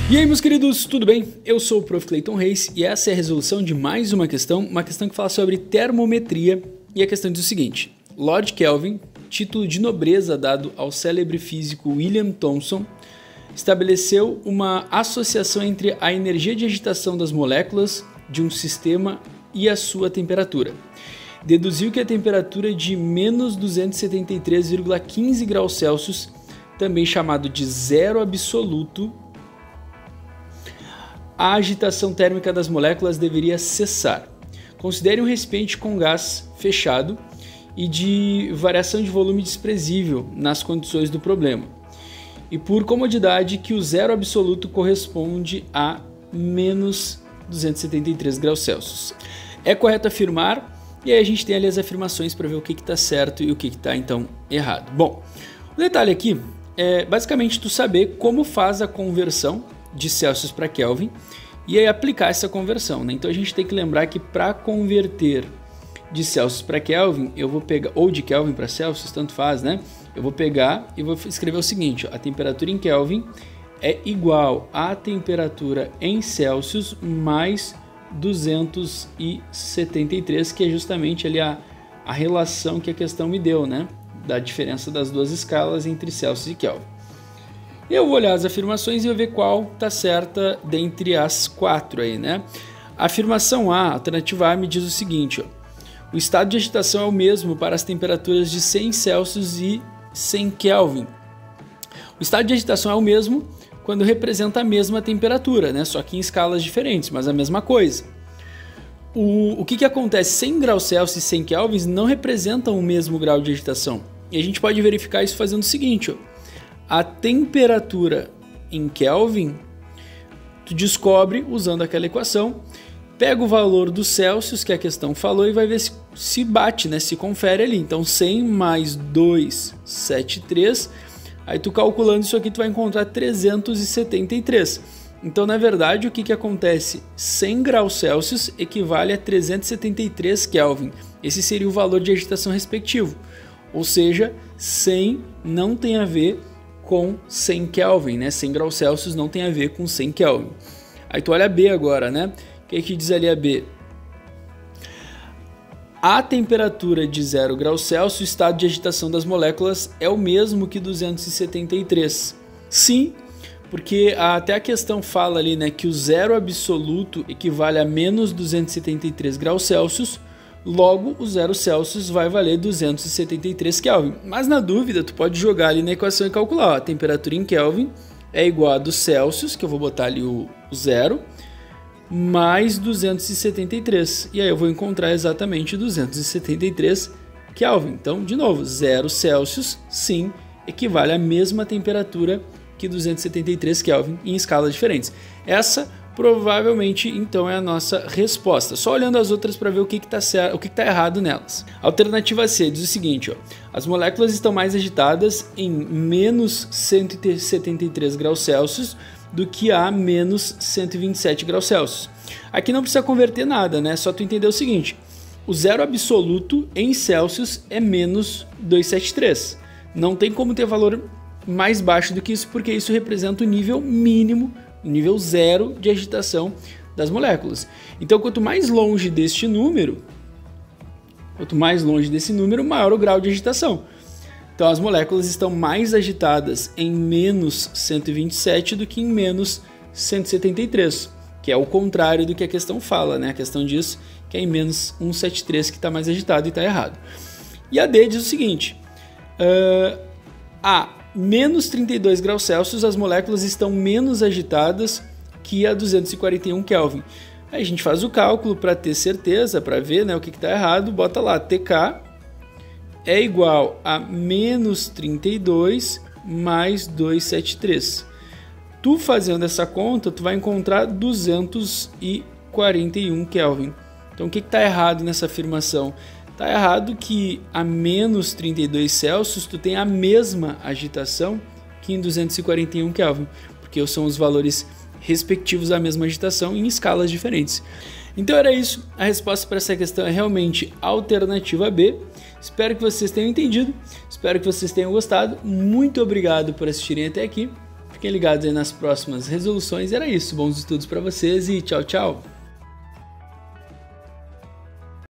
E aí, meus queridos, tudo bem? Eu sou o Prof. Clayton Reis e essa é a resolução de mais uma questão que fala sobre termometria, e a questão diz o seguinte: Lord Kelvin, título de nobreza dado ao célebre físico William Thomson, estabeleceu uma associação entre a energia de agitação das moléculas de um sistema e a sua temperatura. Deduziu que a temperatura de menos 273,15 graus Celsius, também chamado de zero absoluto, a agitação térmica das moléculas deveria cessar. Considere um recipiente com gás fechado e de variação de volume desprezível nas condições do problema. E por comodidade que o zero absoluto corresponde a menos 273 graus Celsius. É correto afirmar, e aí a gente tem ali as afirmações para ver o que está certo e o que está então errado. Bom, o detalhe aqui é basicamente tu saber como faz a conversão de Celsius para Kelvin e aí aplicar essa conversão, né? Então a gente tem que lembrar que para converter de Celsius para Kelvin, eu vou pegar, ou de Kelvin para Celsius, tanto faz, né? Eu vou pegar e vou escrever o seguinte: ó, a temperatura em Kelvin é igual à temperatura em Celsius mais 273, que é justamente ali a relação que a questão me deu, né? Da diferença das duas escalas entre Celsius e Kelvin. Eu vou olhar as afirmações e eu ver qual está certa dentre as quatro aí, né? A afirmação A, alternativa A, me diz o seguinte: ó, o estado de agitação é o mesmo para as temperaturas de 100 Celsius e 100 Kelvin. O estado de agitação é o mesmo quando representa a mesma temperatura, né? Só que em escalas diferentes, mas a mesma coisa. O que acontece? 100 graus Celsius e 100 Kelvin não representam o mesmo grau de agitação. E a gente pode verificar isso fazendo o seguinte: ó, a temperatura em Kelvin, tu descobre usando aquela equação, pega o valor dos Celsius que a questão falou e vai ver se bate, né? Se confere ali. Então 100 mais 273, aí tu calculando isso aqui tu vai encontrar 373. Então na verdade o que acontece? 100 graus Celsius equivale a 373 Kelvin. Esse seria o valor de agitação respectivo. Ou seja, 100 não tem a ver com 100 Kelvin, né? 100 graus Celsius não tem a ver com 100 Kelvin. Aí tu olha a B agora, né? O que diz ali a B? A temperatura de 0 graus Celsius, o estado de agitação das moléculas é o mesmo que 273. Sim, porque até a questão fala ali, né, que o zero absoluto equivale a menos 273 graus Celsius, logo o 0 Celsius vai valer 273 Kelvin. Mas na dúvida, tu pode jogar ali na equação e calcular. Ó, a temperatura em Kelvin é igual a do Celsius, que eu vou botar ali o zero, mais 273. E aí eu vou encontrar exatamente 273 Kelvin. Então, de novo, 0 Celsius, sim, equivale à mesma temperatura que 273 Kelvin em escalas diferentes. Essa provavelmente então é a nossa resposta. Só olhando as outras para ver o que está certo, o que está errado nelas. Alternativa C diz o seguinte: ó, as moléculas estão mais agitadas em menos 173 graus Celsius do que a menos 127 graus Celsius. Aqui não precisa converter nada, né? Só tu entender o seguinte: o zero absoluto em Celsius é menos 273. Não tem como ter valor mais baixo do que isso, porque isso representa o nível mínimo, o nível zero de agitação das moléculas. Então, quanto mais longe desse número, maior o grau de agitação. Então, as moléculas estão mais agitadas em menos 127 do que em menos 173, que é o contrário do que a questão fala, né? A questão diz que é em menos 173 que está mais agitado e está errado. E a D diz o seguinte: a menos 32 graus Celsius, as moléculas estão menos agitadas que a 241 Kelvin. Aí a gente faz o cálculo para ter certeza, para ver, né, o que está errado, bota lá, TK é igual a menos 32 mais 273. Tu fazendo essa conta, tu vai encontrar 241 Kelvin. Então o que está errado nessa afirmação? Está errado que a menos 32 Celsius tu tem a mesma agitação que em 241 Kelvin, porque são os valores respectivos da mesma agitação em escalas diferentes. Então era isso, a resposta para essa questão é realmente alternativa B. Espero que vocês tenham entendido, espero que vocês tenham gostado. Muito obrigado por assistirem até aqui. Fiquem ligados aí nas próximas resoluções. Era isso, bons estudos para vocês e tchau, tchau!